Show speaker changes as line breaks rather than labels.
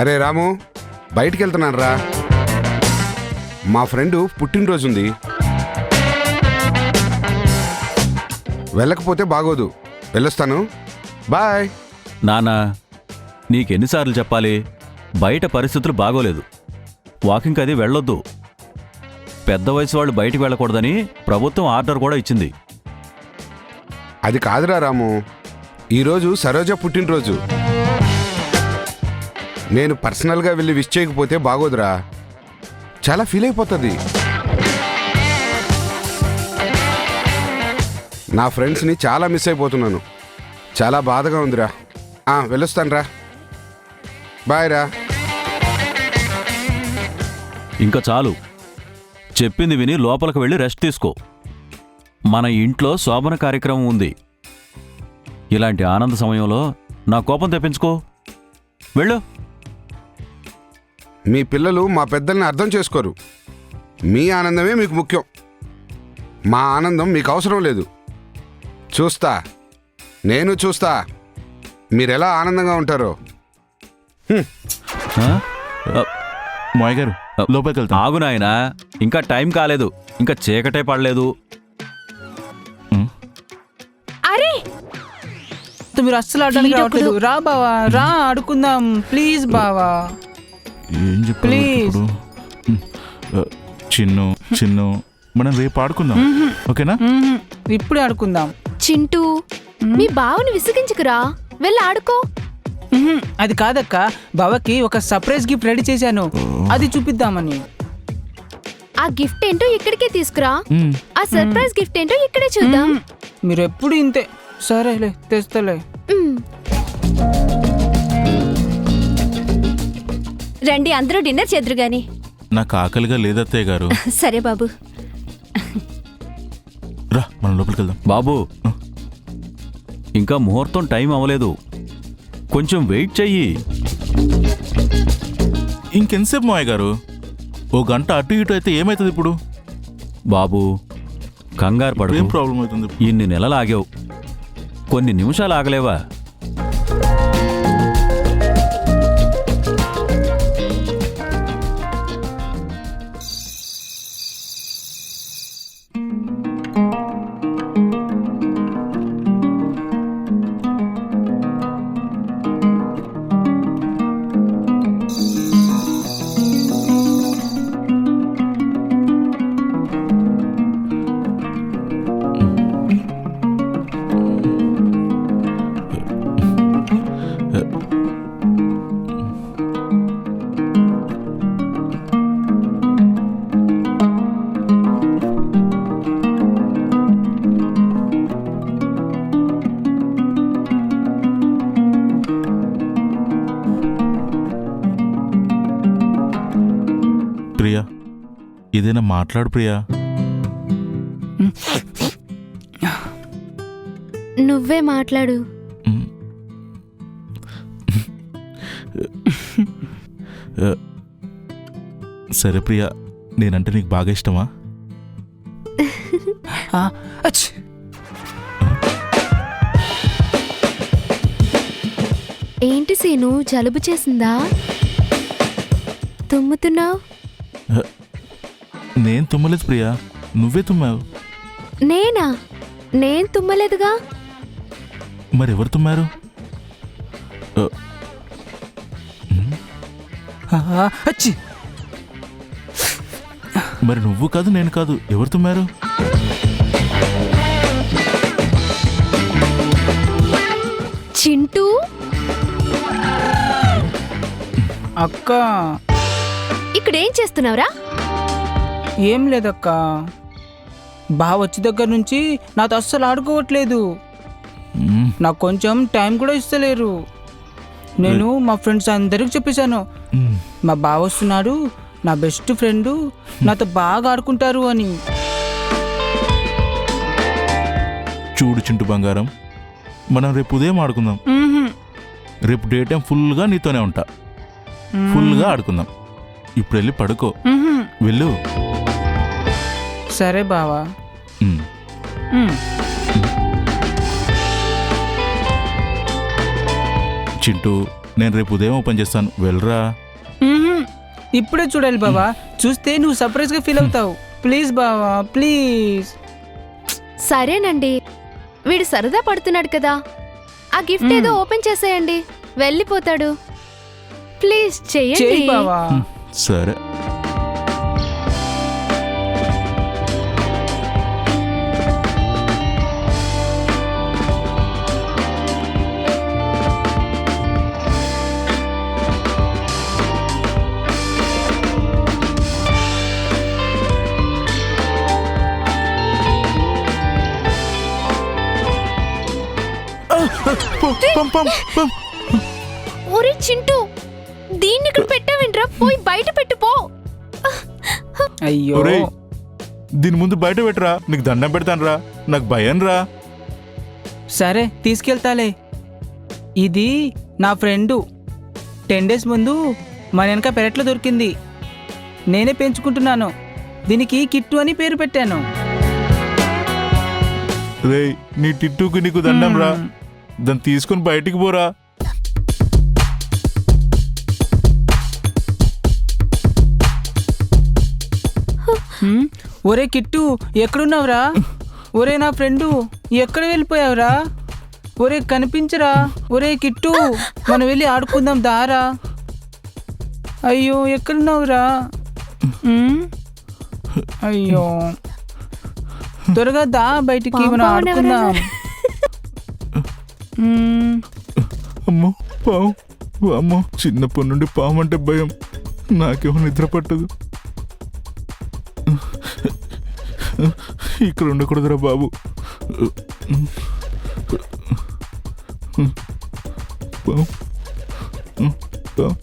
అరే రాము, బయటికి వెళ్తున్నాను రా. మా ఫ్రెండు పుట్టినరోజు ఉంది, వెళ్ళకపోతే బాగోదు. వెళ్ళొస్తాను, బాయ్.
నానా, నీకెన్నిసార్లు చెప్పాలి? బయట పరిస్థితులు బాగోలేదు, వాకింగ్కి అది వెళ్ళొద్దు. పెద్ద వయసు వాళ్ళు బయటికి వెళ్ళకూడదని ప్రభుత్వం ఆర్డర్ కూడా ఇచ్చింది.
అది కాదురా రాము, ఈరోజు సరోజ పుట్టినరోజు. నేను పర్సనల్గా వెళ్ళి విష్ చేయకపోతే బాగోదురా, చాలా ఫీల్ అయిపోతుంది. నా ఫ్రెండ్స్ని చాలా మిస్ అయిపోతున్నాను, చాలా బాధగా ఉందిరా. వెళ్ళొస్తాను రా, బాయ్ రా.
ఇంకా చాలు, చెప్పింది విని లోపలికి వెళ్ళి రెస్ట్ తీసుకో. మన ఇంట్లో శోభన కార్యక్రమం ఉంది. ఇలాంటి ఆనంద సమయంలో నా కోపం తెప్పించుకో. వెళ్ళు.
మీ పిల్లలు మా పెద్దల్ని అర్థం చేసుకోరు. మీ ఆనందమే మీకు ముఖ్యం, మా ఆనందం మీకు అవసరం లేదు. చూస్తా, నేను చూస్తా మీరెలా ఆనందంగా ఉంటారో.
మాయ గారు, లోపలికి వెళ్తా.
ఆగు నాయనా, ఇంకా టైం కాలేదు, ఇంకా చీకటే పడలేదు.
అరే
మీరు అస్సలు ఆడడానికి రావట్లేదు. రా బావా, రా ఆడుకుందాం ప్లీజ్ బావా.
ఏం చెప్పాలి ఇప్పుడు? చిన్ను చిన్ను, మనం రేపు ఆడుకుందాం, ఓకేనా?
ఇప్పుడే ఆడుకుందాం.
చింటూ, మీ బావని విసిగించుకురా, వెళ్ళి ఆడుకో.
అది కాదక్క, బావకి ఒక సర్ప్రైజ్ గిఫ్ట్ రెడీ చేశాను, అది చూపిద్దామని.
ఆ గిఫ్ట్ ఏంటో ఇక్కడికే తీసుకురా, ఆ సర్ప్రైజ్ గిఫ్ట్ ఏంటో ఇక్కడే చూద్దాం.
మీరు ఎప్పుడు ఇంతే. సరేలే, తెస్తలే.
రండి, అందరూ డిన్నర్ చేద్దరు గాని.
నాకు ఆకలిగా లేదత్తయ్య గారు.
సరే బాబు,
రా మనం లోపలికి వెళ్దాం.
బాబు, ఇంకా ముహూర్తం టైం అవ్వలేదు, కొంచెం వెయిట్ చెయ్యి.
ఇంకెంతసేపు మాయ గారు? ఓ గంట అటు ఇటు అయితే ఏమవుతుంది ఇప్పుడు?
బాబు, కంగారు పడు.
ఏం ప్రాబ్లం అవుతుంది?
ఇన్ని నెలలు ఆగావు, కొన్ని నిమిషాలు ఆగలేవా?
ప్రియా, ఏదైనా మాట్లాడు ప్రియా.
నువ్వే మాట్లాడు.
సరే ప్రియా, నేనంటే నీకు బాగా ఇష్టమా?
ఏంటి సీను, జలుబు చేసిందా? తుమ్ముతున్నావు?
నేను తుమ్మలేదు ప్రియా, నువ్వే తుమ్మావు.
నేనా? నేను తుమ్మలేదుగా.
మరెవరు తుమ్మారు? మరి నువ్వు కాదు నేను కాదు, ఎవరు తుమ్మారు?
చింటూ.
అక్క,
ఇక్కడేం చేస్తున్నావురా?
ఏం లేదక్క, బావ వచ్చి దగ్గర నుంచి నాతో అస్సలు ఆడుకోవట్లేదు. నాకు కొంచెం టైం కూడా ఇస్తలేరు. నేను మా ఫ్రెండ్స్ అందరికి చెప్పేశాను, మా బావ వస్తున్నాడు, నా బెస్ట్ ఫ్రెండ్ నాతో బాగా ఆడుకుంటారు అని.
చూడు చింటూ బంగారం, మనం రేపు ఉదయం ఆడుకుందాం.
మ్మ్హ్మ్.
రేపు డే టైం ఫుల్గా నీతోనే ఉంటా. ఫుల్గా ఆడుకుందాం. ఇప్పుడు వెళ్ళి పడుకో.
మ్మ్హ్మ్.
వెళ్ళు.
సరే బావా.
ఉమ్.
మ్మ్.
చింటూ, నేను రేపు ఉదయం ఓపెన్ చేస్తాను, వెళ్ళరా.
మ్మ్హ్మ్. ఇప్పుడే చూడాలి బావా. చూస్తే నువ్వు సర్ప్రైజ్గా ఫీల్ అవుతావు. ప్లీజ్ బావా, ప్లీజ్.
సరేనండి, వీడు సరదా పడుతున్నాడు కదా, ఆ గిఫ్ట్ ఏదో ఓపెన్ చేసేయండి, వెళ్ళిపోతాడు. ప్లీజ్ చెయ్యండి.
చేయి బావా.
సరే.
ఒరే చింటూ, దీన్ని ఇక్కడ పెట్టావేంట్రా? పోయి బయట పెట్టుపో.
అయ్యో.
ఒరేయ్, దీని ముందు బయట పెట్టరా, నీకు దండం పెడతానురా, నాకు భయం రా.
సరే తీసుకెళ్తాలే. ఇది నా ఫ్రెండు 10 days ముందు మన వెనక పెరట్లో దొరికింది. నేనే పెంచుకుంటున్నాను. దీనికి కిట్టు అని పేరు పెట్టాను.
రేయ్, నీ టిట్టుకు నీకు దండం రా, దాన్ని తీసుకొని బయటికి పోరా.
ఒరే కిట్టు, ఎక్కడున్నావురా? ఒరే నా ఫ్రెండు, ఎక్కడ వెళ్ళిపోయావురా? ఒరే కనిపించరా? ఒరే కిట్టు, మనం వెళ్ళి ఆడుకుందాం దారా. అయ్యో ఎక్కడున్నావురా? అయ్యో త్వరగా దా బయటికి, మనం ఆడుకుందాం.
అమ్మో పాము, అమ్మో, చిన్నప్పటి నుండి పాము అంటే భయం, నాకేమో నిద్ర పట్టదు. ఇక్కడ ఉండకూడదురా బాబు. పాము, పాము, పాము.